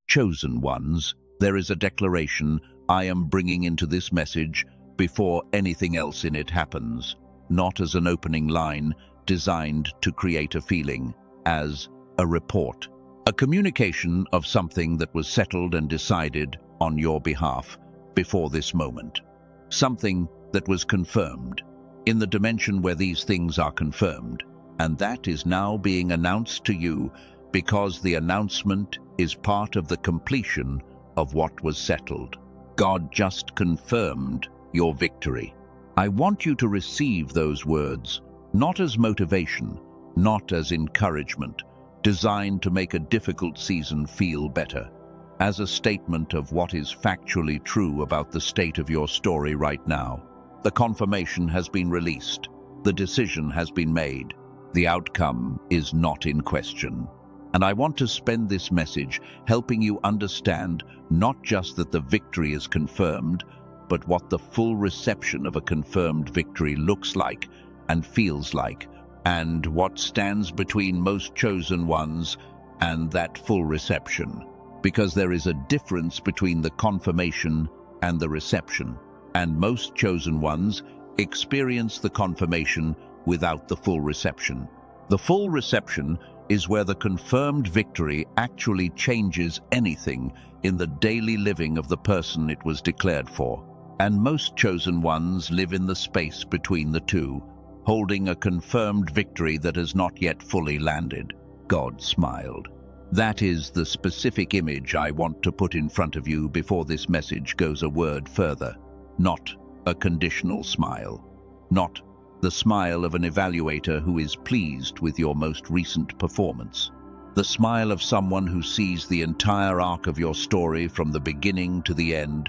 Chosen ones, there is a declaration I am bringing into this message before anything else in it happens, not as an opening line designed to create a feeling, as a report, a communication of something that was settled and decided on your behalf before this moment, something that was confirmed in the dimension where these things are confirmed, and that is now being announced to you because the announcement is part of the completion of what was settled. God just confirmed your victory. I want you to receive those words, not as motivation, not as encouragement, designed to make a difficult season feel better, as a statement of what is factually true about the state of your story right now. The confirmation has been released. The decision has been made. The outcome is not in question. And I want to spend this message helping you understand not just that the victory is confirmed, but what the full reception of a confirmed victory looks like and feels like, and what stands between most chosen ones and that full reception. Because there is a difference between the confirmation and the reception, and most chosen ones experience the confirmation without the full reception. The full reception is where the confirmed victory actually changes anything in the daily living of the person it was declared for. And most chosen ones live in the space between the two, holding a confirmed victory that has not yet fully landed. God smiled. That is the specific image I want to put in front of you before this message goes a word further. Not a conditional smile. Not the smile of an evaluator who is pleased with your most recent performance. The smile of someone who sees the entire arc of your story from the beginning to the end,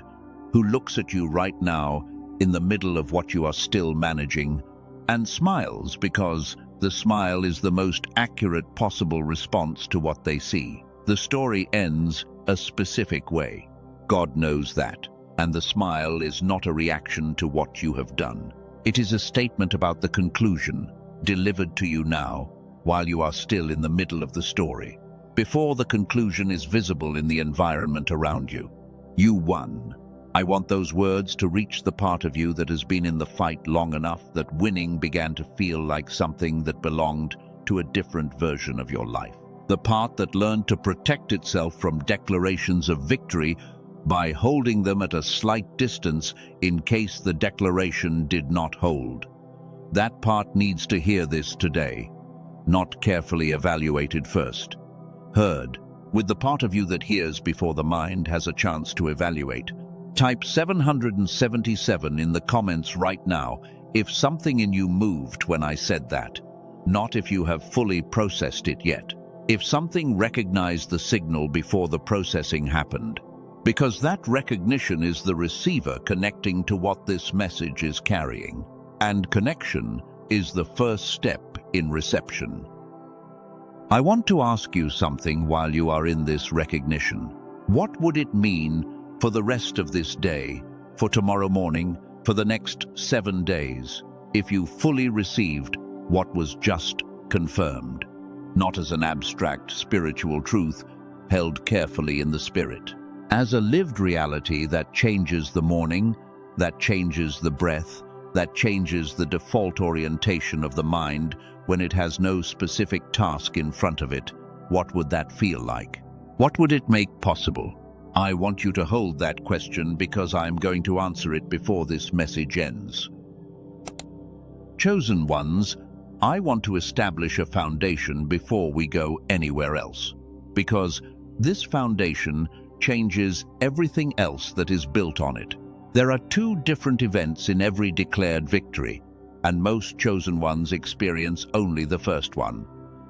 who looks at you right now in the middle of what you are still managing, and smiles because the smile is the most accurate possible response to what they see. The story ends a specific way. God knows that, and the smile is not a reaction to what you have done. It is a statement about the conclusion, delivered to you now, while you are still in the middle of the story, before the conclusion is visible in the environment around you. You won. I want those words to reach the part of you that has been in the fight long enough that winning began to feel like something that belonged to a different version of your life. The part that learned to protect itself from declarations of victory by holding them at a slight distance in case the declaration did not hold. That part needs to hear this today, not carefully evaluated first. Heard, with the part of you that hears before the mind has a chance to evaluate. Type 777 in the comments right now if something in you moved when I said that, not if you have fully processed it yet. If something recognized the signal before the processing happened, because that recognition is the receiver connecting to what this message is carrying, and connection is the first step in reception. I want to ask you something while you are in this recognition. What would it mean for the rest of this day, for tomorrow morning, for the next 7 days, if you fully received what was just confirmed, not as an abstract spiritual truth held carefully in the spirit, as a lived reality that changes the morning, that changes the breath, that changes the default orientation of the mind when it has no specific task in front of it? What would that feel like? What would it make possible? I want you to hold that question because I'm going to answer it before this message ends. Chosen ones, I want to establish a foundation before we go anywhere else, because this foundation changes everything else that is built on it. There are 2 different events in every declared victory, and most chosen ones experience only the first one.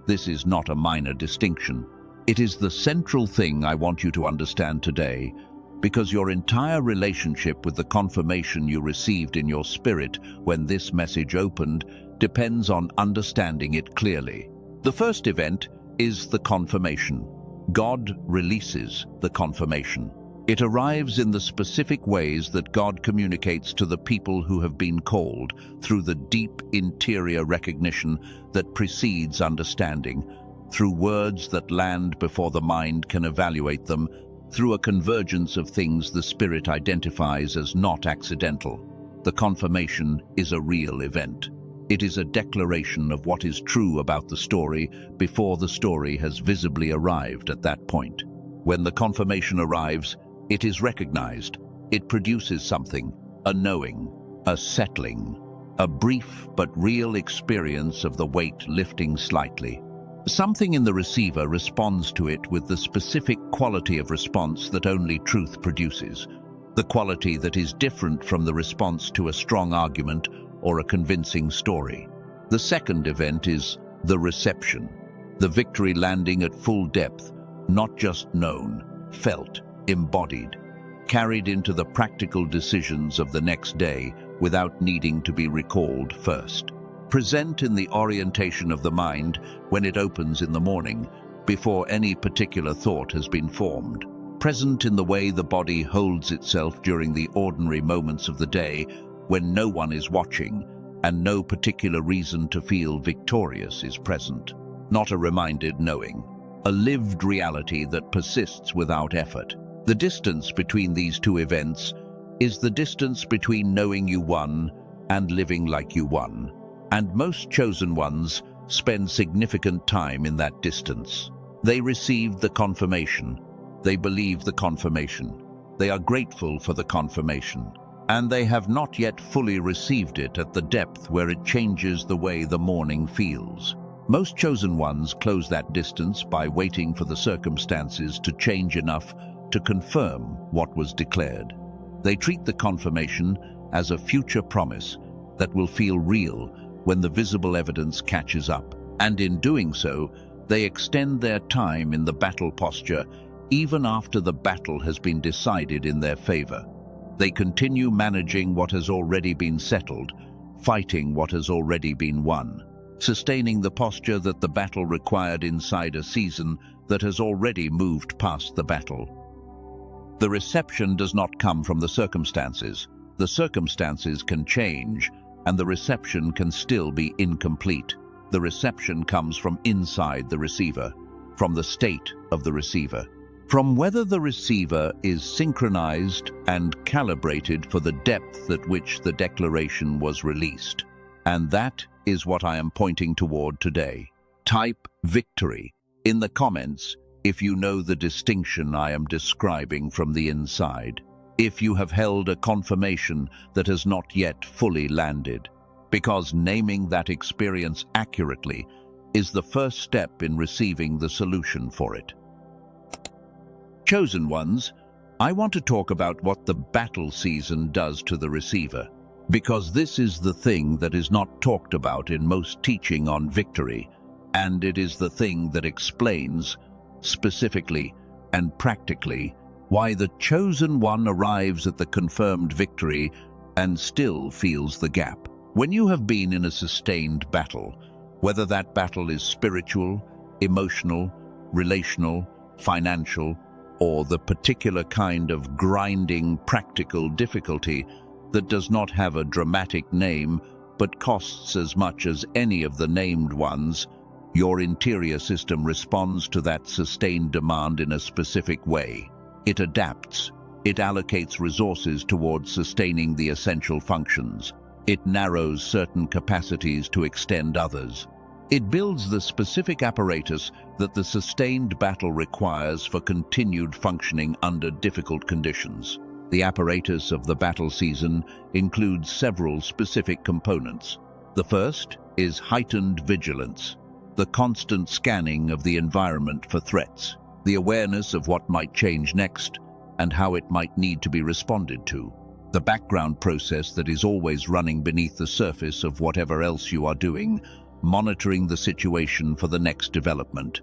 This is not a minor distinction. It is the central thing I want you to understand today, because your entire relationship with the confirmation you received in your spirit when this message opened depends on understanding it clearly. The first event is the confirmation. God releases the confirmation. It arrives in the specific ways that God communicates to the people who have been called, through the deep interior recognition that precedes understanding, through words that land before the mind can evaluate them, through a convergence of things the spirit identifies as not accidental. The confirmation is a real event. It is a declaration of what is true about the story before the story has visibly arrived at that point. When the confirmation arrives, it is recognized. It produces something, a knowing, a settling, a brief but real experience of the weight lifting slightly. Something in the receiver responds to it with the specific quality of response that only truth produces, the quality that is different from the response to a strong argument or a convincing story. The second event is the reception, the victory landing at full depth, not just known, felt, embodied, carried into the practical decisions of the next day without needing to be recalled first. Present in the orientation of the mind when it opens in the morning, before any particular thought has been formed. Present in the way the body holds itself during the ordinary moments of the day when no one is watching and no particular reason to feel victorious is present. Not a reminded knowing, a lived reality that persists without effort. The distance between these two events is the distance between knowing you won and living like you won. And most chosen ones spend significant time in that distance. They received the confirmation. They believe the confirmation. They are grateful for the confirmation. And they have not yet fully received it at the depth where it changes the way the morning feels. Most chosen ones close that distance by waiting for the circumstances to change enough to confirm what was declared. They treat the confirmation as a future promise that will feel real when the visible evidence catches up, and in doing so, they extend their time in the battle posture even after the battle has been decided in their favor. They continue managing what has already been settled, fighting what has already been won, sustaining the posture that the battle required inside a season that has already moved past the battle. The reception does not come from the circumstances. The circumstances can change, and the reception can still be incomplete. The reception comes from inside the receiver, from the state of the receiver, from whether the receiver is synchronized and calibrated for the depth at which the declaration was released. And that is what I am pointing toward today. Type victory in the comments if you know the distinction I am describing from the inside. If you have held a confirmation that has not yet fully landed, because naming that experience accurately is the first step in receiving the solution for it. Chosen ones, I want to talk about what the battle season does to the receiver, because this is the thing that is not talked about in most teaching on victory, and it is the thing that explains, specifically and practically, why the chosen one arrives at the confirmed victory and still feels the gap. When you have been in a sustained battle, whether that battle is spiritual, emotional, relational, financial, or the particular kind of grinding practical difficulty that does not have a dramatic name but costs as much as any of the named ones, your interior system responds to that sustained demand in a specific way. It adapts. It allocates resources towards sustaining the essential functions. It narrows certain capacities to extend others. It builds the specific apparatus that the sustained battle requires for continued functioning under difficult conditions. The apparatus of the battle season includes several specific components. The first is heightened vigilance, the constant scanning of the environment for threats, the awareness of what might change next and how it might need to be responded to, the background process that is always running beneath the surface of whatever else you are doing, monitoring the situation for the next development.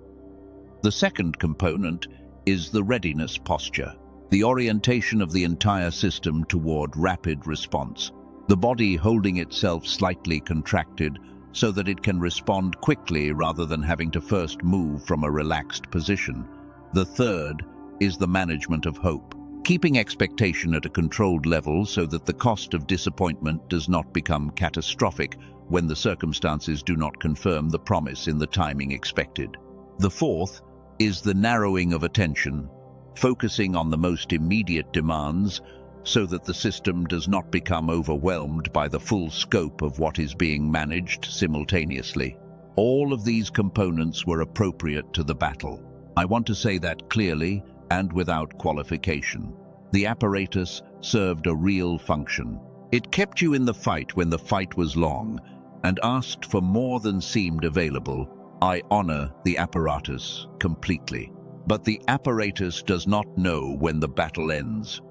The second component is the readiness posture, the orientation of the entire system toward rapid response, the body holding itself slightly contracted so that it can respond quickly rather than having to first move from a relaxed position. The third is the management of hope, keeping expectation at a controlled level so that the cost of disappointment does not become catastrophic when the circumstances do not confirm the promise in the timing expected. The fourth is the narrowing of attention, focusing on the most immediate demands so that the system does not become overwhelmed by the full scope of what is being managed simultaneously. All of these components were appropriate to the battle. I want to say that clearly and without qualification. The apparatus served a real function. It kept you in the fight when the fight was long and asked for more than seemed available. I honor the apparatus completely. But the apparatus does not know when the battle ends.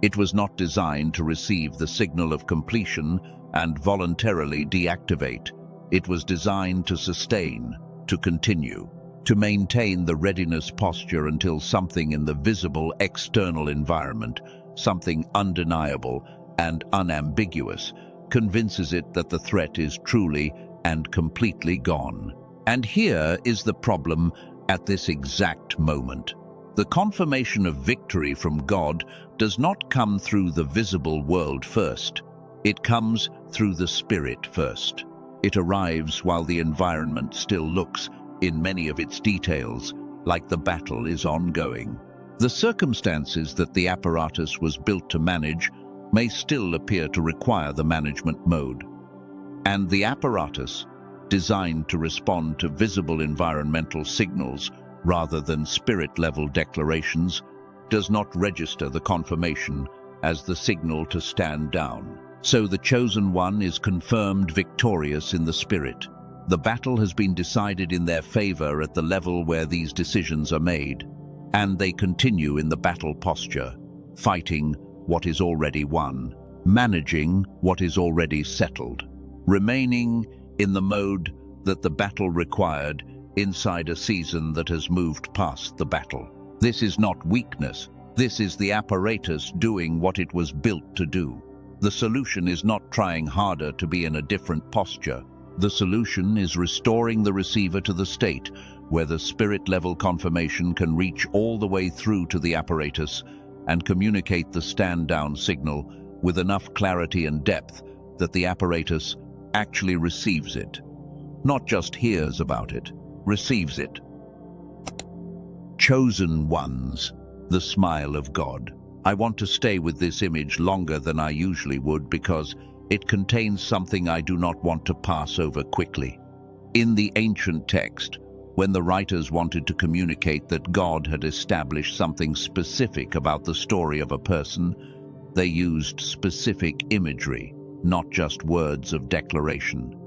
It was not designed to receive the signal of completion and voluntarily deactivate. It was designed to sustain, to continue, to maintain the readiness posture until something in the visible external environment, something undeniable and unambiguous, convinces it that the threat is truly and completely gone. And here is the problem at this exact moment. The confirmation of victory from God does not come through the visible world first. It comes through the spirit first. It arrives while the environment still looks, in many of its details, like the battle is ongoing. The circumstances that the apparatus was built to manage may still appear to require the management mode. And the apparatus, designed to respond to visible environmental signals rather than spirit-level declarations, does not register the confirmation as the signal to stand down. So the chosen one is confirmed victorious in the spirit. The battle has been decided in their favor at the level where these decisions are made, and they continue in the battle posture, fighting what is already won, managing what is already settled, remaining in the mode that the battle required inside a season that has moved past the battle. This is not weakness. This is the apparatus doing what it was built to do. The solution is not trying harder to be in a different posture. The solution is restoring the receiver to the state where the spirit-level confirmation can reach all the way through to the apparatus and communicate the stand-down signal with enough clarity and depth that the apparatus actually receives it. Not just hears about it, receives it. Chosen ones, the smile of God. I want to stay with this image longer than I usually would because it contains something I do not want to pass over quickly. In the ancient text, when the writers wanted to communicate that God had established something specific about the story of a person, they used specific imagery, not just words of declaration.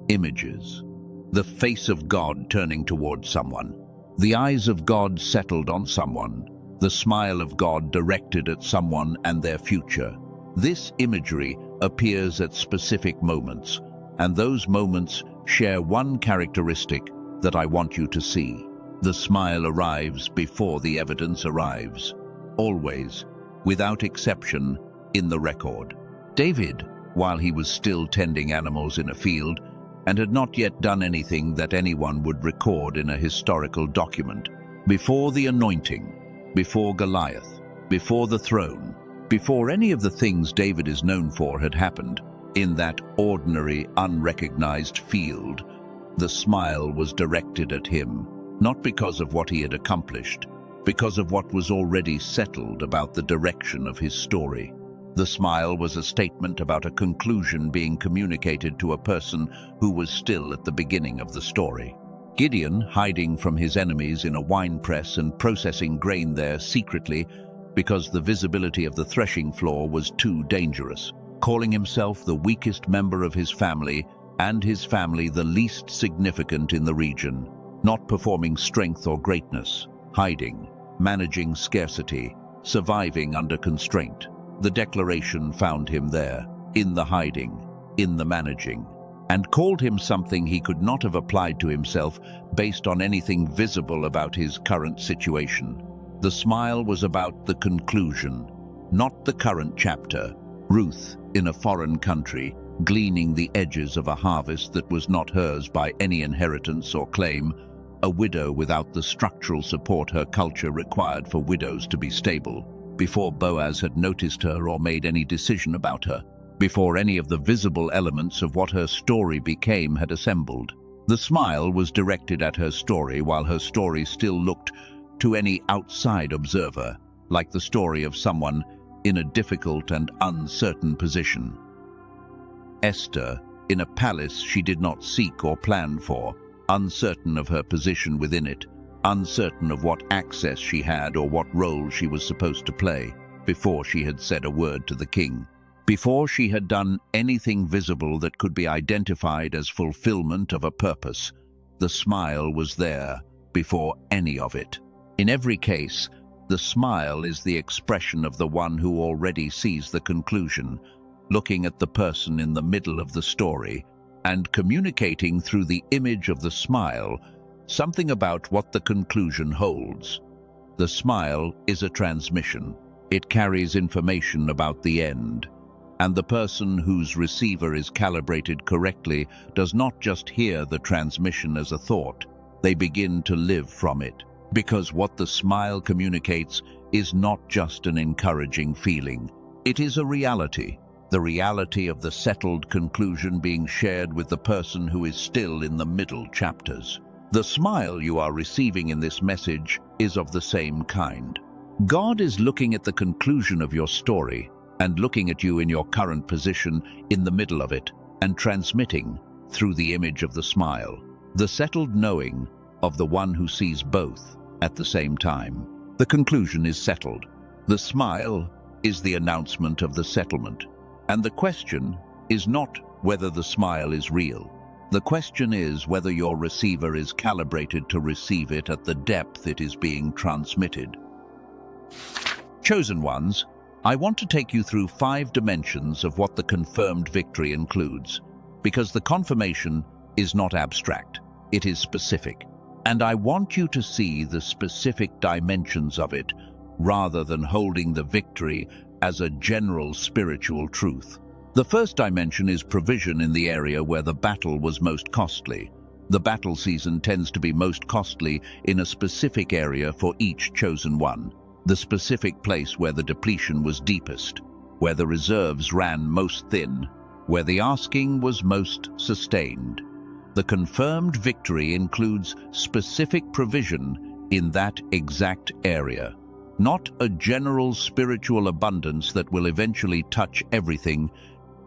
Images. The face of God turning towards someone. The eyes of God settled on someone. The smile of God directed at someone and their future. This imagery appears at specific moments, and those moments share one characteristic that I want you to see. The smile arrives before the evidence arrives. Always, without exception, in the record. David, while he was still tending animals in a field, and had not yet done anything that anyone would record in a historical document, before the anointing, before Goliath, before the throne, before any of the things David is known for had happened, in that ordinary, unrecognized field, the smile was directed at him, not because of what he had accomplished, because of what was already settled about the direction of his story. The smile was a statement about a conclusion being communicated to a person who was still at the beginning of the story. Gideon, hiding from his enemies in a wine press and processing grain there secretly because the visibility of the threshing floor was too dangerous, calling himself the weakest member of his family and his family the least significant in the region, not performing strength or greatness, hiding, managing scarcity, surviving under constraint. The declaration found him there, in the hiding, in the managing, and called him something he could not have applied to himself based on anything visible about his current situation. The smile was about the conclusion, not the current chapter. Ruth, in a foreign country, gleaning the edges of a harvest that was not hers by any inheritance or claim, a widow without the structural support her culture required for widows to be stable, before Boaz had noticed her or made any decision about her, before any of the visible elements of what her story became had assembled. The smile was directed at her story while her story still looked to any outside observer, like the story of someone in a difficult and uncertain position. Esther, in a palace she did not seek or plan for, uncertain of her position within it, uncertain of what access she had or what role she was supposed to play, before she had said a word to the king. Before she had done anything visible that could be identified as fulfillment of a purpose, the smile was there before any of it. In every case, the smile is the expression of the one who already sees the conclusion, looking at the person in the middle of the story and communicating through the image of the smile something about what the conclusion holds. The smile is a transmission. It carries information about the end, and the person whose receiver is calibrated correctly does not just hear the transmission as a thought, they begin to live from it, because what the smile communicates is not just an encouraging feeling. It is a reality, the reality of the settled conclusion being shared with the person who is still in the middle chapters. The smile you are receiving in this message is of the same kind. God is looking at the conclusion of your story and looking at you in your current position in the middle of it and transmitting, through the image of the smile, the settled knowing of the one who sees both at the same time. The conclusion is settled. The smile is the announcement of the settlement. And the question is not whether the smile is real. The question is whether your receiver is calibrated to receive it at the depth it is being transmitted. Chosen ones, I want to take you through 5 dimensions of what the confirmed victory includes, because the confirmation is not abstract, it is specific. And I want you to see the specific dimensions of it, rather than holding the victory as a general spiritual truth. The first dimension is provision in the area where the battle was most costly. The battle season tends to be most costly in a specific area for each chosen one. The specific place where the depletion was deepest, where the reserves ran most thin, where the asking was most sustained. The confirmed victory includes specific provision in that exact area, not a general spiritual abundance that will eventually touch everything,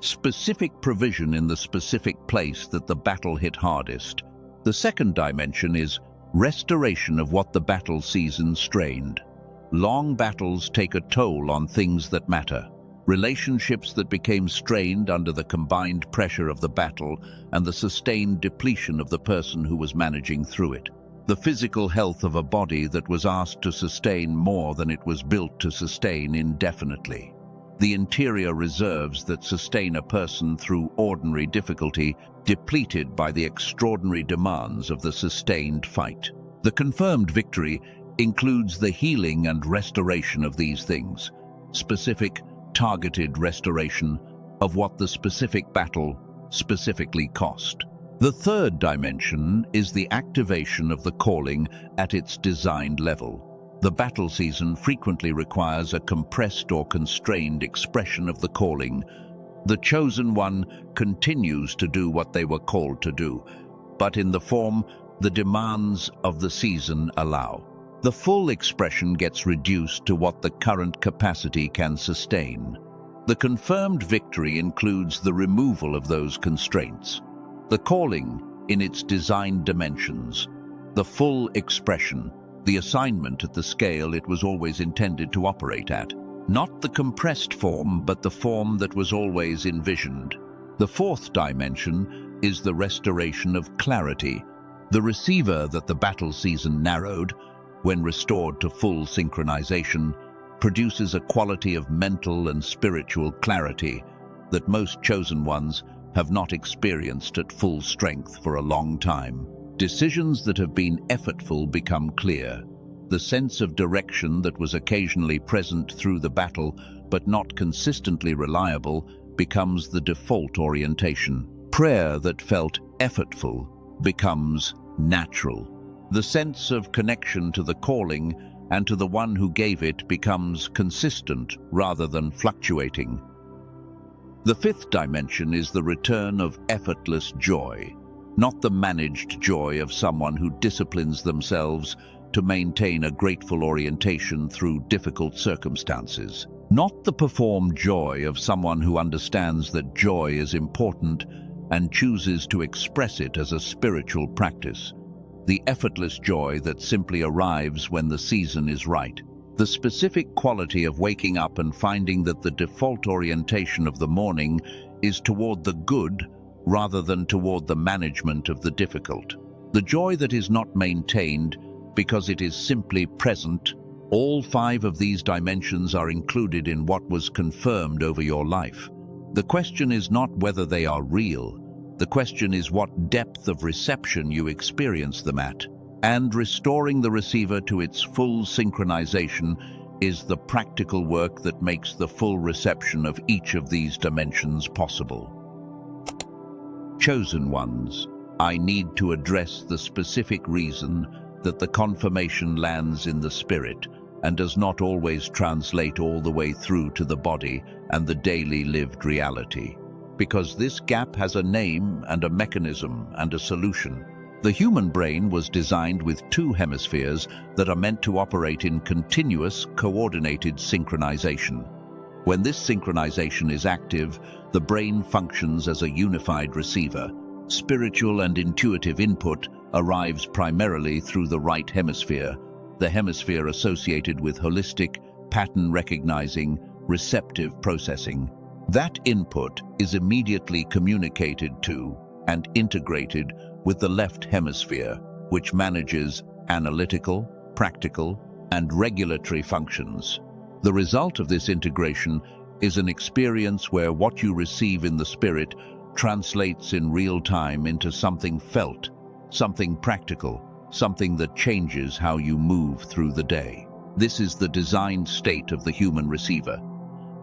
specific provision in the specific place that the battle hit hardest. The second dimension is restoration of what the battle season strained. Long battles take a toll on things that matter. Relationships that became strained under the combined pressure of the battle and the sustained depletion of the person who was managing through it. The physical health of a body that was asked to sustain more than it was built to sustain indefinitely. The interior reserves that sustain a person through ordinary difficulty, depleted by the extraordinary demands of the sustained fight. The confirmed victory includes the healing and restoration of these things, specific, targeted restoration of what the specific battle specifically cost. The third dimension is the activation of the calling at its designed level. The battle season frequently requires a compressed or constrained expression of the calling. The chosen one continues to do what they were called to do, but in the form the demands of the season allow. The full expression gets reduced to what the current capacity can sustain. The confirmed victory includes the removal of those constraints. The calling in its designed dimensions, the full expression, the assignment at the scale it was always intended to operate at. Not the compressed form, but the form that was always envisioned. The fourth dimension is the restoration of clarity. The receiver that the battle season narrowed, when restored to full synchronization, produces a quality of mental and spiritual clarity that most chosen ones have not experienced at full strength for a long time. Decisions that have been effortful become clear. The sense of direction that was occasionally present through the battle but not consistently reliable becomes the default orientation. Prayer that felt effortful becomes natural. The sense of connection to the calling and to the one who gave it becomes consistent rather than fluctuating. The fifth dimension is the return of effortless joy, not the managed joy of someone who disciplines themselves to maintain a grateful orientation through difficult circumstances. Not the performed joy of someone who understands that joy is important and chooses to express it as a spiritual practice. The effortless joy that simply arrives when the season is right. The specific quality of waking up and finding that the default orientation of the morning is toward the good rather than toward the management of the difficult. The joy that is not maintained because it is simply present. All 5 of these dimensions are included in what was confirmed over your life. The question is not whether they are real. The question is what depth of reception you experience them at. And restoring the receiver to its full synchronization is the practical work that makes the full reception of each of these dimensions possible. Chosen ones, I need to address the specific reason that the confirmation lands in the spirit and does not always translate all the way through to the body and the daily lived reality. Because this gap has a name and a mechanism and a solution. The human brain was designed with 2 hemispheres that are meant to operate in continuous, coordinated synchronization. When this synchronization is active, the brain functions as a unified receiver. Spiritual and intuitive input arrives primarily through the right hemisphere, the hemisphere associated with holistic, pattern-recognizing, receptive processing. That input is immediately communicated to and integrated with the left hemisphere, which manages analytical, practical, and regulatory functions. The result of this integration is an experience where what you receive in the spirit translates in real time into something felt, something practical, something that changes how you move through the day. This is the designed state of the human receiver.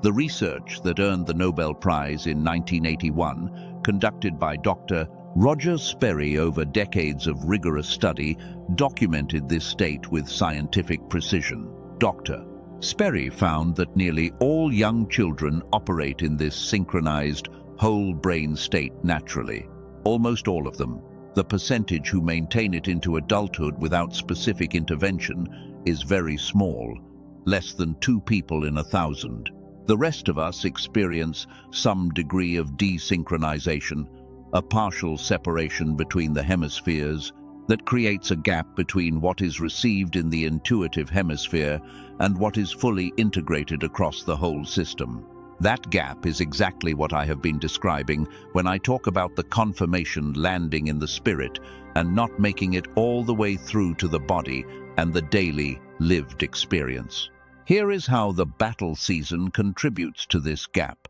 The research that earned the Nobel Prize in 1981, conducted by Dr. Roger Sperry over decades of rigorous study, documented this state with scientific precision. Dr. Sperry found that nearly all young children operate in this synchronized, whole brain state naturally. Almost all of them. The percentage who maintain it into adulthood without specific intervention is very small, less than 2 people in 1,000. The rest of us experience some degree of desynchronization, a partial separation between the hemispheres that creates a gap between what is received in the intuitive hemisphere and what is fully integrated across the whole system. That gap is exactly what I have been describing when I talk about the confirmation landing in the spirit and not making it all the way through to the body and the daily lived experience. Here is how the battle season contributes to this gap.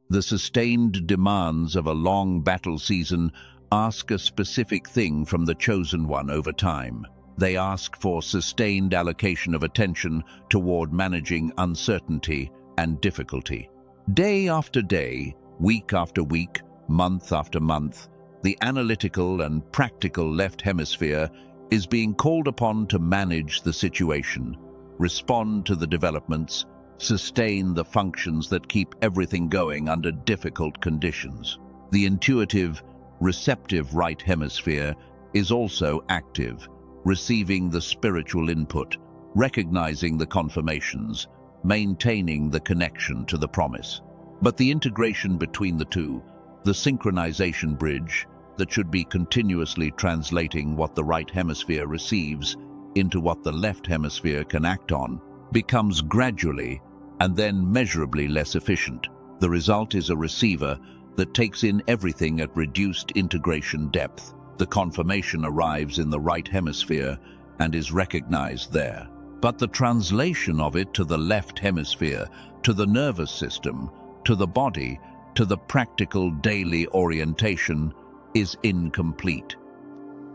The sustained demands of a long battle season ask a specific thing from the chosen one over time. They ask for sustained allocation of attention toward managing uncertainty and difficulty. Day after day, week after week, month after month, the analytical and practical left hemisphere is being called upon to manage the situation, respond to the developments, sustain the functions that keep everything going under difficult conditions. The intuitive, receptive right hemisphere is also active, receiving the spiritual input, recognizing the confirmations, maintaining the connection to the promise. But the integration between the two, the synchronization bridge that should be continuously translating what the right hemisphere receives into what the left hemisphere can act on, becomes gradually and then measurably less efficient. The result is a receiver that takes in everything at reduced integration depth. The confirmation arrives in the right hemisphere and is recognized there. But the translation of it to the left hemisphere, to the nervous system, to the body, to the practical daily orientation is incomplete.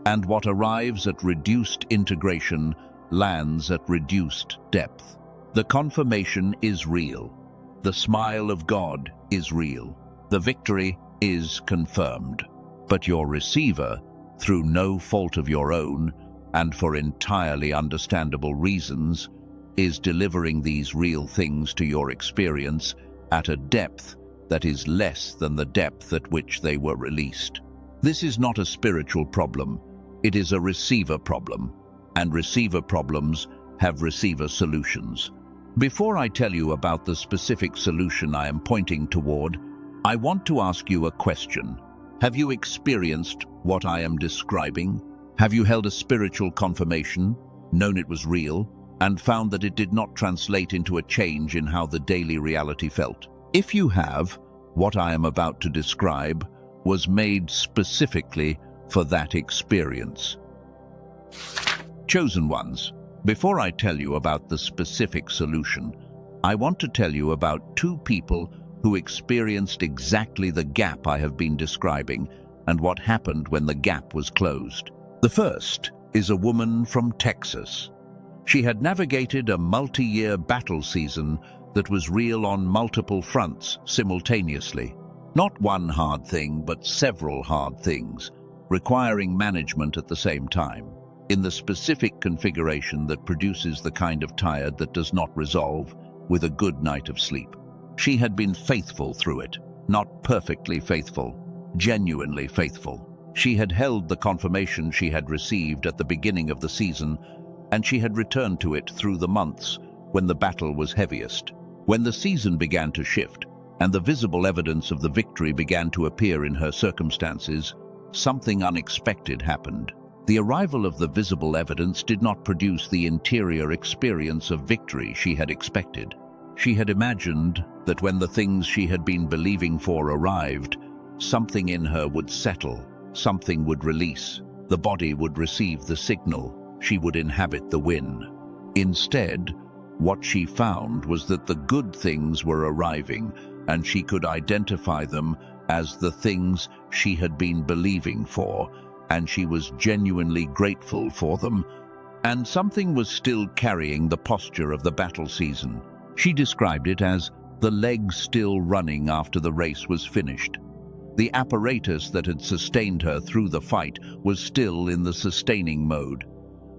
And what arrives at reduced integration lands at reduced depth. The confirmation is real. The smile of God is real. The victory is confirmed. But your receiver, through no fault of your own, and for entirely understandable reasons, is delivering these real things to your experience at a depth that is less than the depth at which they were released. This is not a spiritual problem. It is a receiver problem. and receiver problems have receiver solutions. Before I tell you about the specific solution I am pointing toward, I want to ask you a question. Have you experienced what I am describing? Have you held a spiritual confirmation, known it was real, and found that it did not translate into a change in how the daily reality felt? If you have, what I am about to describe was made specifically for that experience. Chosen ones, before I tell you about the specific solution, I want to tell you about two people who experienced exactly the gap I have been describing and what happened when the gap was closed. The first is a woman from Texas. She had navigated a multi-year battle season that was real on multiple fronts simultaneously. Not one hard thing, but several hard things, requiring management at the same time, in the specific configuration that produces the kind of tired that does not resolve with a good night of sleep. She had been faithful through it, not perfectly faithful, genuinely faithful. She had held the confirmation she had received at the beginning of the season, and she had returned to it through the months when the battle was heaviest. When the season began to shift, and the visible evidence of the victory began to appear in her circumstances, something unexpected happened. The arrival of the visible evidence did not produce the interior experience of victory she had expected. She had imagined that when the things she had been believing for arrived, something in her would settle, something would release, the body would receive the signal, she would inhabit the win. Instead, what she found was that the good things were arriving, and she could identify them as the things she had been believing for, and she was genuinely grateful for them, and something was still carrying the posture of the battle season. She described it as the legs still running after the race was finished. The apparatus that had sustained her through the fight was still in the sustaining mode.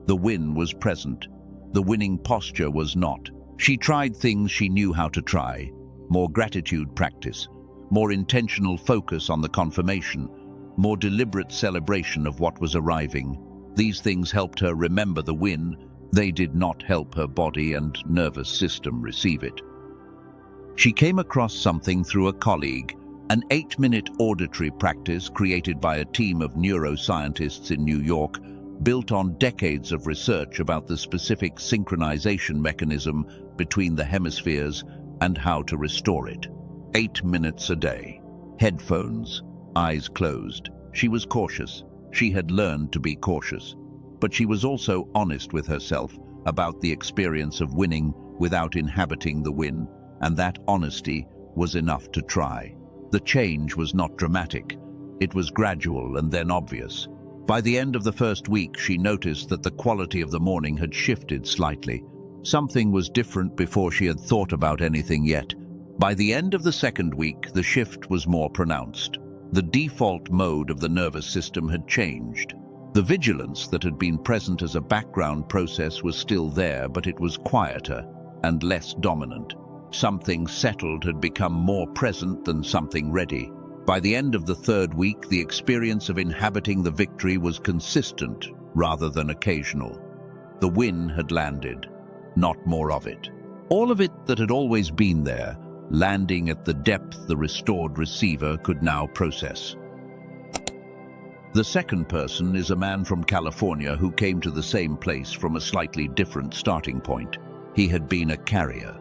The win was present. The winning posture was not. She tried things she knew how to try: more gratitude practice, more intentional focus on the confirmation, more deliberate celebration of what was arriving. These things helped her remember the win. They did not help her body and nervous system receive it. She came across something through a colleague, an 8-minute auditory practice created by a team of neuroscientists in New York, built on decades of research about the specific synchronization mechanism between the hemispheres and how to restore it. 8 minutes a day. Headphones, eyes closed. She was cautious. She had learned to be cautious. But she was also honest with herself about the experience of winning without inhabiting the win, and that honesty was enough to try. The change was not dramatic. It was gradual and then obvious. By the end of the first week, she noticed that the quality of the morning had shifted slightly. Something was different before she had thought about anything yet. By the end of the second week, the shift was more pronounced. The default mode of the nervous system had changed. The vigilance that had been present as a background process was still there, but it was quieter and less dominant. Something settled had become more present than something ready. By the end of the third week, the experience of inhabiting the victory was consistent rather than occasional. The win had landed, not more of it. All of it that had always been there, landing at the depth the restored receiver could now process. The second person is a man from California who came to the same place from a slightly different starting point. He had been a carrier.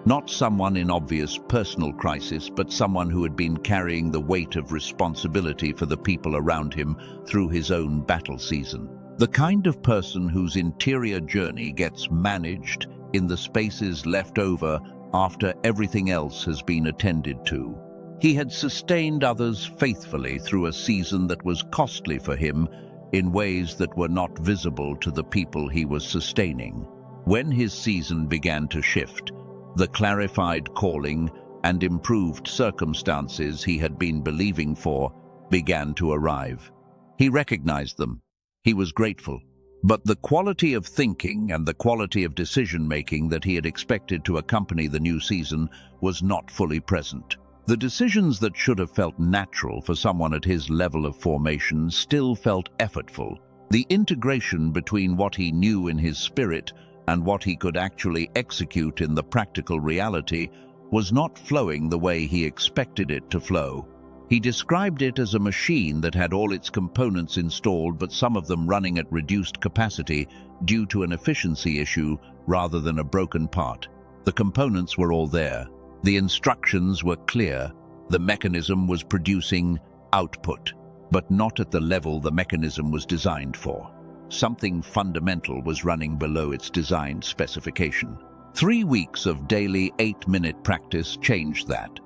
Not someone in obvious personal crisis, but someone who had been carrying the weight of responsibility for the people around him through his own battle season. The kind of person whose interior journey gets managed in the spaces left over after everything else has been attended to. He had sustained others faithfully through a season that was costly for him in ways that were not visible to the people he was sustaining. When his season began to shift, the clarified calling and improved circumstances he had been believing for began to arrive. He recognized them. He was grateful. But the quality of thinking and the quality of decision-making that he had expected to accompany the new season was not fully present. The decisions that should have felt natural for someone at his level of formation still felt effortful, The integration between what he knew in his spirit and what he could actually execute in the practical reality was not flowing the way he expected it to flow. He described it as a machine that had all its components installed, but some of them running at reduced capacity due to an efficiency issue rather than a broken part. The components were all there. The instructions were clear. The mechanism was producing output, but not at the level the mechanism was designed for. Something fundamental was running below its design specification. 3 weeks of daily 8-minute practice changed that.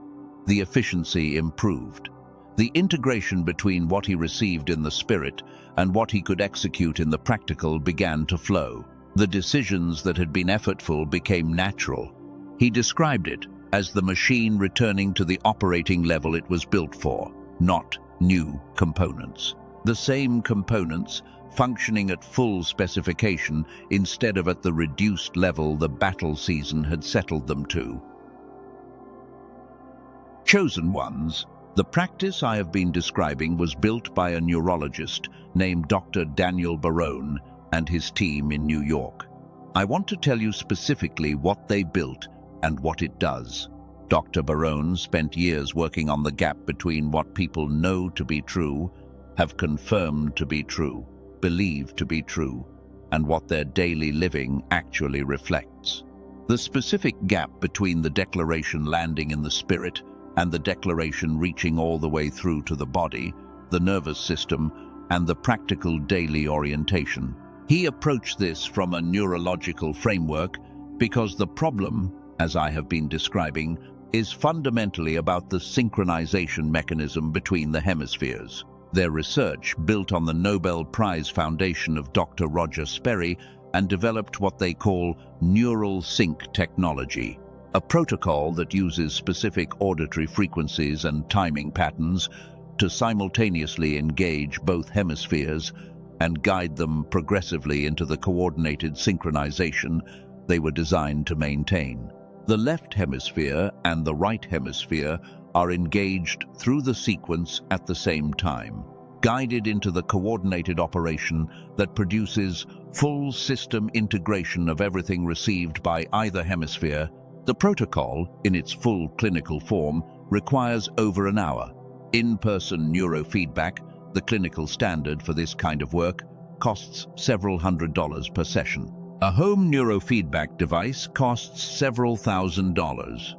The efficiency improved. The integration between what he received in the spirit and what he could execute in the practical began to flow. The decisions that had been effortful became natural. He described it as the machine returning to the operating level it was built for, not new components. The same components functioning at full specification instead of at the reduced level the battle season had settled them to. Chosen ones. The practice I have been describing was built by a neurologist named Dr. Daniel Barone and his team in New York. I want to tell you specifically what they built and what it does. Dr. Barone spent years working on the gap between what people know to be true, have confirmed to be true, believe to be true, and what their daily living actually reflects. The specific gap between the declaration landing in the spirit and the declaration reaching all the way through to the body, the nervous system, and the practical daily orientation. He approached this from a neurological framework because the problem, as I have been describing, is fundamentally about the synchronization mechanism between the hemispheres. Their research built on the Nobel Prize Foundation of Dr. Roger Sperry and developed what they call neural sync technology, a protocol that uses specific auditory frequencies and timing patterns to simultaneously engage both hemispheres and guide them progressively into the coordinated synchronization they were designed to maintain. The left hemisphere and the right hemisphere are engaged through the sequence at the same time, guided into the coordinated operation that produces full system integration of everything received by either hemisphere. The protocol, in its full clinical form, requires over an hour. In-person neurofeedback, the clinical standard for this kind of work, costs several $100s per session. A home neurofeedback device costs several $1,000s.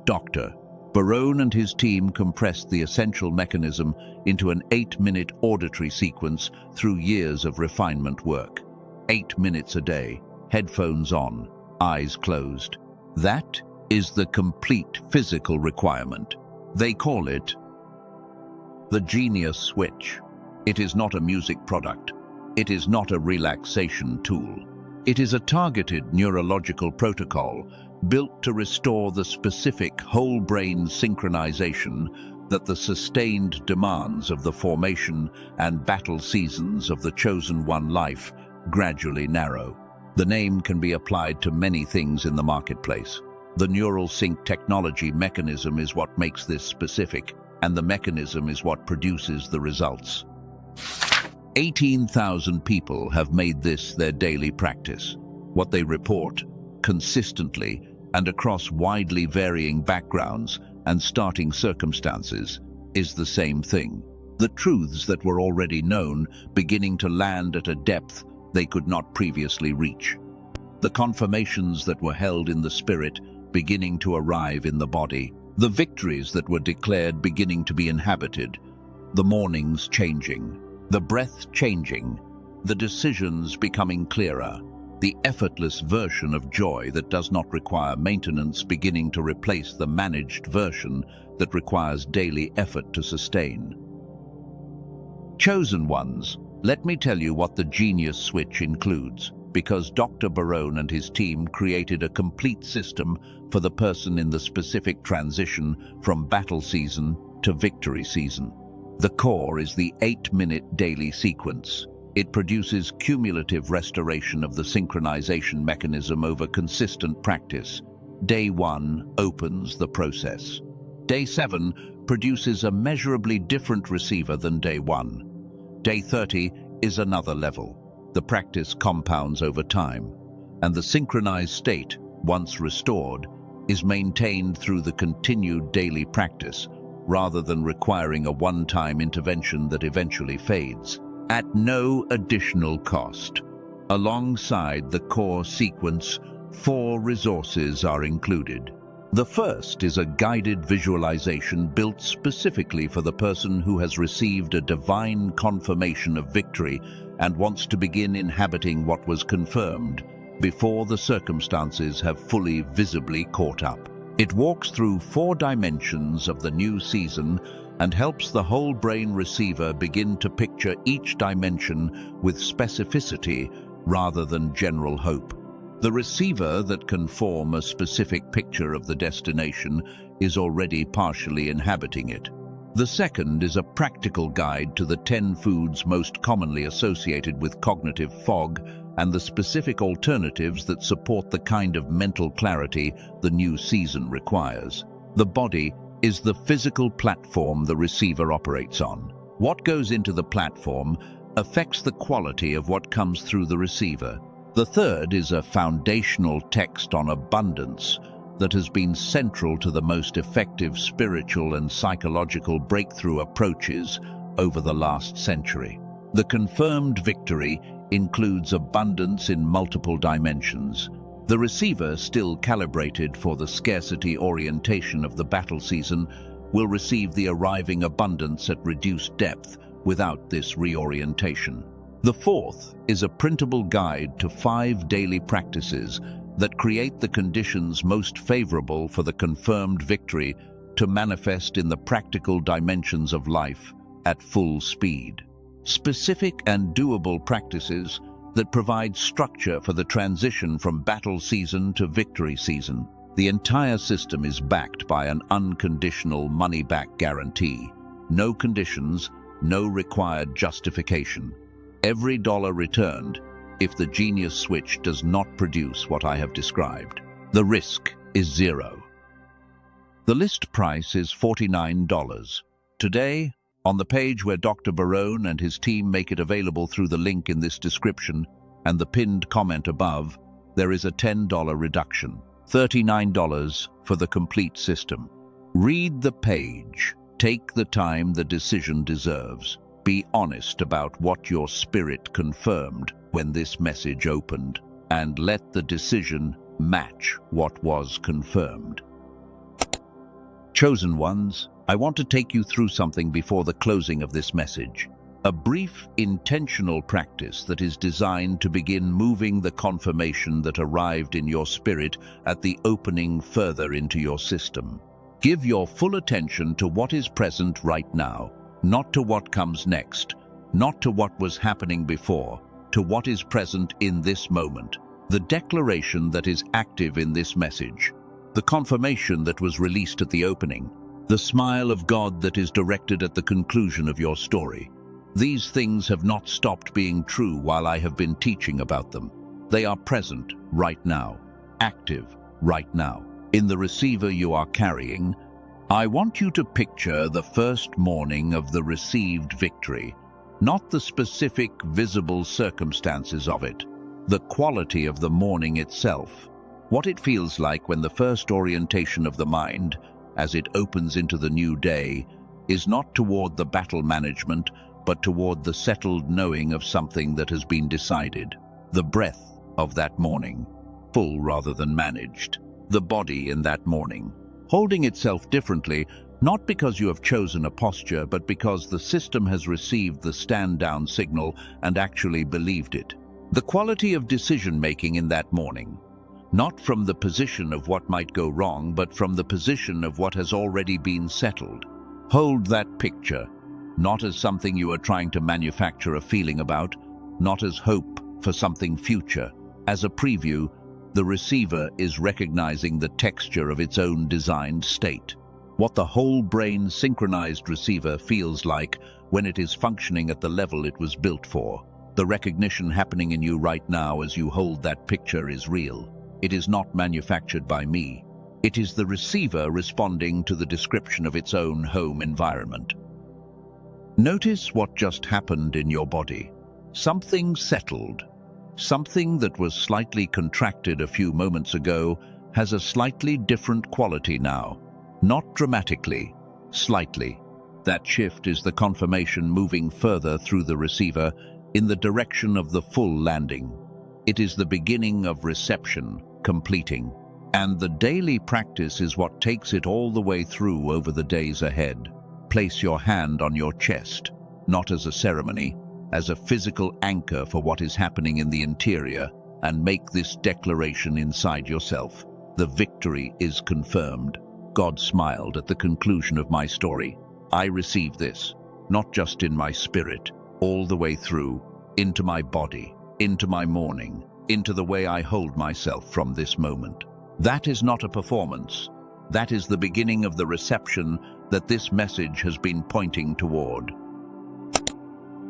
Dr. Barone and his team compressed the essential mechanism into an 8-minute auditory sequence through years of refinement work. 8 minutes a day, headphones on, eyes closed. That is the complete physical requirement. They call it the genius switch. It is not a music product. It is not a relaxation tool. It is a targeted neurological protocol built to restore the specific whole-brain synchronization that the sustained demands of the formation and battle seasons of the chosen one life gradually narrow. The name can be applied to many things in the marketplace. The neural sync technology mechanism is what makes this specific, and the mechanism is what produces the results. 18,000 people have made this their daily practice. What they report, consistently and across widely varying backgrounds and starting circumstances, is the same thing. The truths that were already known beginning to land at a depth they could not previously reach. The confirmations that were held in the spirit beginning to arrive in the body. The victories that were declared beginning to be inhabited. The mornings changing. The breath changing, the decisions becoming clearer, the effortless version of joy that does not require maintenance beginning to replace the managed version that requires daily effort to sustain. Chosen ones, let me tell you what the genius switch includes, because Dr. Barone and his team created a complete system for the person in the specific transition from battle season to victory season. The core is the 8-minute daily sequence. It produces cumulative restoration of the synchronization mechanism over consistent practice. Day 1 opens the process. Day 7 produces a measurably different receiver than day 1. Day 30 is another level. The practice compounds over time, and the synchronized state, once restored, is maintained through the continued daily practice, rather than requiring a one-time intervention that eventually fades, at no additional cost. Alongside the core sequence, 4 resources are included. The first is a guided visualization built specifically for the person who has received a divine confirmation of victory and wants to begin inhabiting what was confirmed before the circumstances have fully visibly caught up. It walks through 4 dimensions of the new season and helps the whole brain receiver begin to picture each dimension with specificity rather than general hope. The receiver that can form a specific picture of the destination is already partially inhabiting it. The second is a practical guide to the 10 foods most commonly associated with cognitive fog and the specific alternatives that support the kind of mental clarity the new season requires. The body is the physical platform the receiver operates on. What goes into the platform affects the quality of what comes through the receiver. The third is a foundational text on abundance that has been central to the most effective spiritual and psychological breakthrough approaches over the last century. The confirmed victory includes abundance in multiple dimensions. The receiver, still calibrated for the scarcity orientation of the battle season, will receive the arriving abundance at reduced depth without this reorientation. The fourth is a printable guide to 5 daily practices that create the conditions most favorable for the confirmed victory to manifest in the practical dimensions of life at full speed. Specific and doable practices that provide structure for the transition from battle season to victory season. The entire system is backed by an unconditional money-back guarantee. No conditions, no required justification. Every dollar returned if the genius switch does not produce what I have described. The risk is 0. The list price is $49. Today, on the page where Dr. Barone and his team make it available through the link in this description and the pinned comment above, there is a $10 reduction. $39 for the complete system. Read the page. Take the time the decision deserves. Be honest about what your spirit confirmed when this message opened, and let the decision match what was confirmed. Chosen ones, I want to take you through something before the closing of this message. A brief, intentional practice that is designed to begin moving the confirmation that arrived in your spirit at the opening further into your system. Give your full attention to what is present right now, not to what comes next, not to what was happening before, to what is present in this moment. The declaration that is active in this message, the confirmation that was released at the opening, the smile of God that is directed at the conclusion of your story. These things have not stopped being true while I have been teaching about them. They are present right now, active right now. In the receiver you are carrying, I want you to picture the first morning of the received victory, not the specific visible circumstances of it, the quality of the morning itself, what it feels like when the first orientation of the mind, as it opens into the new day, is not toward the battle management, but toward the settled knowing of something that has been decided. The breath of that morning, full rather than managed. The body in that morning, holding itself differently, not because you have chosen a posture, but because the system has received the stand-down signal and actually believed it. The quality of decision-making in that morning, not from the position of what might go wrong, but from the position of what has already been settled. Hold that picture, not as something you are trying to manufacture a feeling about, not as hope for something future. As a preview, the receiver is recognizing the texture of its own designed state. What the whole brain synchronized receiver feels like when it is functioning at the level it was built for. The recognition happening in you right now as you hold that picture is real. It is not manufactured by me. It is the receiver responding to the description of its own home environment. Notice what just happened in your body. Something settled. Something that was slightly contracted a few moments ago has a slightly different quality now. Not dramatically, slightly. That shift is the confirmation moving further through the receiver in the direction of the full landing. It is the beginning of reception, completing. And the daily practice is what takes it all the way through over the days ahead. Place your hand on your chest, not as a ceremony, as a physical anchor for what is happening in the interior, and make this declaration inside yourself. The victory is confirmed. God smiled at the conclusion of my story. I receive this, not just in my spirit, all the way through, into my body, into my morning, into the way I hold myself from this moment. That is not a performance. That is the beginning of the reception that this message has been pointing toward.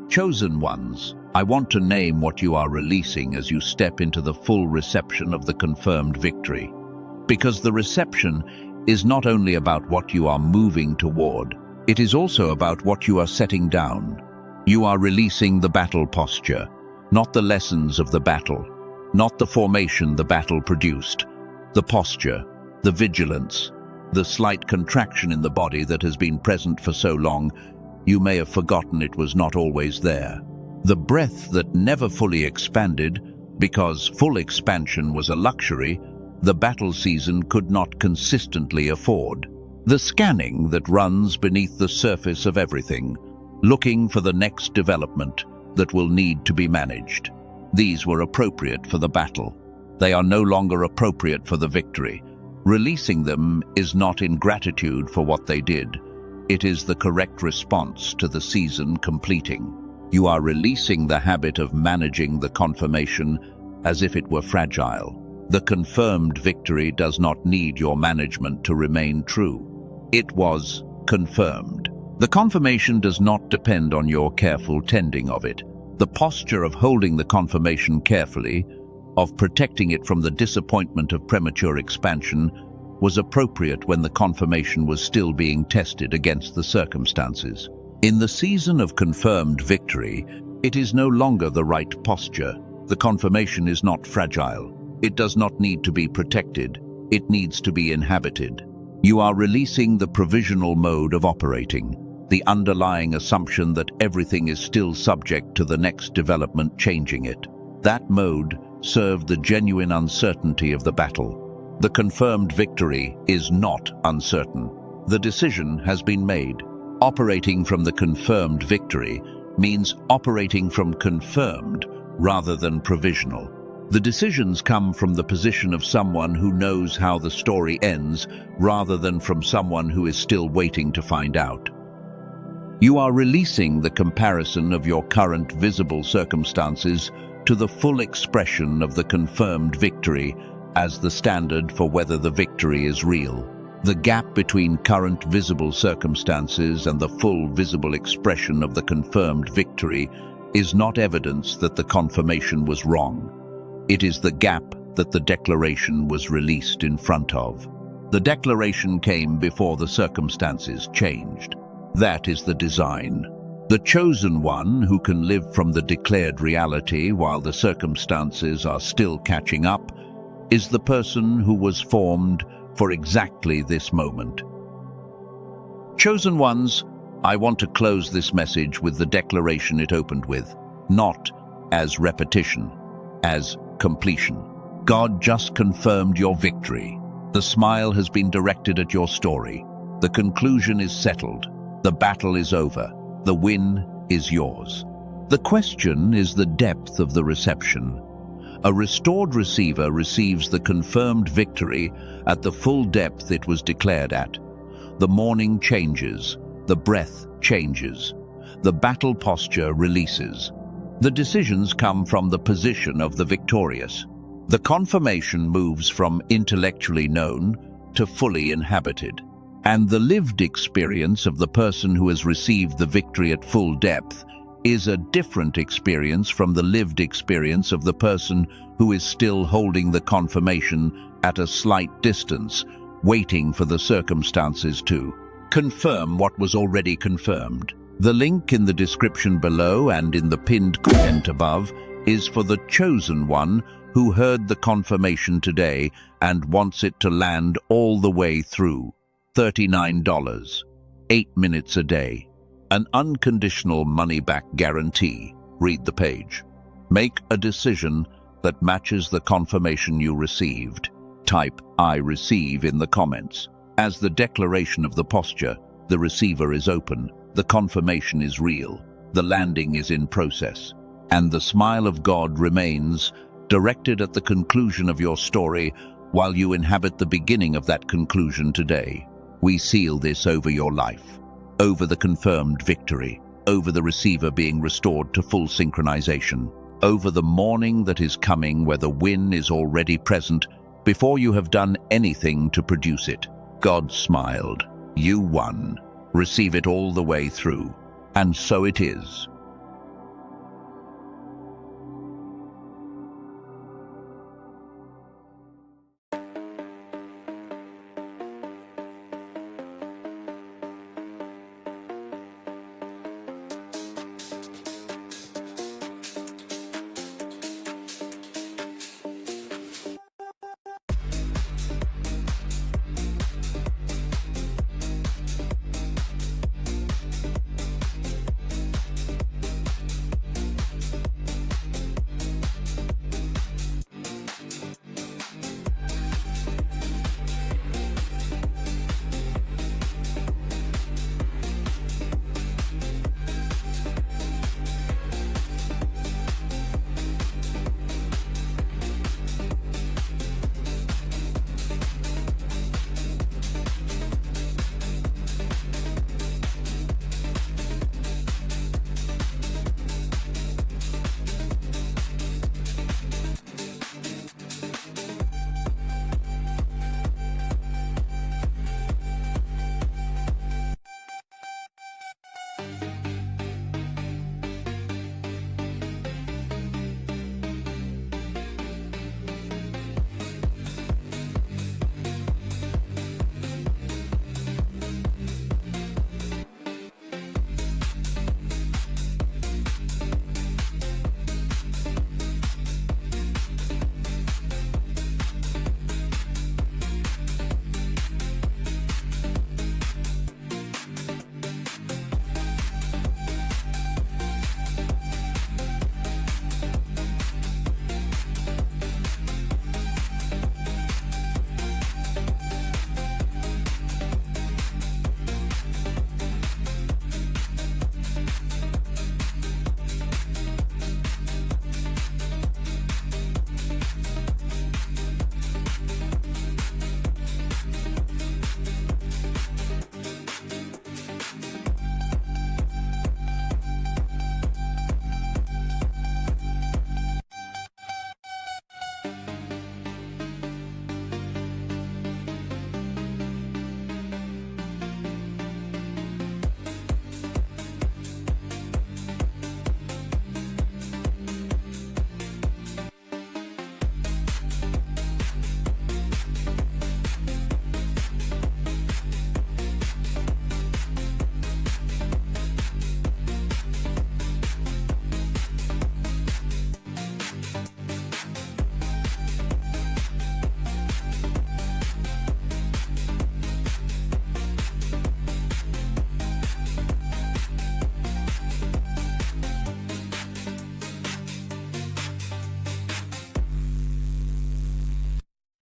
Chosen ones, I want to name what you are releasing as you step into the full reception of the confirmed victory. Because the reception is not only about what you are moving toward, it is also about what you are setting down. You are releasing the battle posture, not the lessons of the battle, not the formation the battle produced. The posture, the vigilance, the slight contraction in the body that has been present for so long, you may have forgotten it was not always there. The breath that never fully expanded, because full expansion was a luxury, the battle season could not consistently afford. The scanning that runs beneath the surface of everything, looking for the next development that will need to be managed. These were appropriate for the battle. They are no longer appropriate for the victory. Releasing them is not ingratitude for what they did. It is the correct response to the season completing. You are releasing the habit of managing the confirmation as if it were fragile. The confirmed victory does not need your management to remain true. It was confirmed. The confirmation does not depend on your careful tending of it. The posture of holding the confirmation carefully, of protecting it from the disappointment of premature expansion, was appropriate when the confirmation was still being tested against the circumstances. In the season of confirmed victory, it is no longer the right posture. The confirmation is not fragile. It does not need to be protected. It needs to be inhabited. You are releasing the provisional mode of operating, the underlying assumption that everything is still subject to the next development changing it. That mode served the genuine uncertainty of the battle. The confirmed victory is not uncertain. The decision has been made. Operating from the confirmed victory means operating from confirmed rather than provisional. The decisions come from the position of someone who knows how the story ends rather than from someone who is still waiting to find out. You are releasing the comparison of your current visible circumstances to the full expression of the confirmed victory as the standard for whether the victory is real. The gap between current visible circumstances and the full visible expression of the confirmed victory is not evidence that the confirmation was wrong. It is the gap that the declaration was released in front of. The declaration came before the circumstances changed. That is the design. The chosen one who can live from the declared reality while the circumstances are still catching up is the person who was formed for exactly this moment. Chosen ones, I want to close this message with the declaration it opened with, not as repetition, as completion. God just confirmed your victory. The smile has been directed at your story. The conclusion is settled. The battle is over. The win is yours. The question is the depth of the reception. A restored receiver receives the confirmed victory at the full depth it was declared at. The morning changes. The breath changes. The battle posture releases. The decisions come from the position of the victorious. The confirmation moves from intellectually known to fully inhabited. And the lived experience of the person who has received the victory at full depth is a different experience from the lived experience of the person who is still holding the confirmation at a slight distance, waiting for the circumstances to confirm what was already confirmed. The link in the description below and in the pinned comment above is for the chosen one who heard the confirmation today and wants it to land all the way through. $39, 8 minutes a day. An unconditional money-back guarantee. Read the page. Make a decision that matches the confirmation you received. Type "I receive" in the comments. As the declaration of the posture, the receiver is open, the confirmation is real, the landing is in process, and the smile of God remains, directed at the conclusion of your story while you inhabit the beginning of that conclusion today. We seal this over your life, over the confirmed victory, over the receiver being restored to full synchronization, over the morning that is coming where the win is already present before you have done anything to produce it. God smiled. You won. Receive it all the way through. And so it is.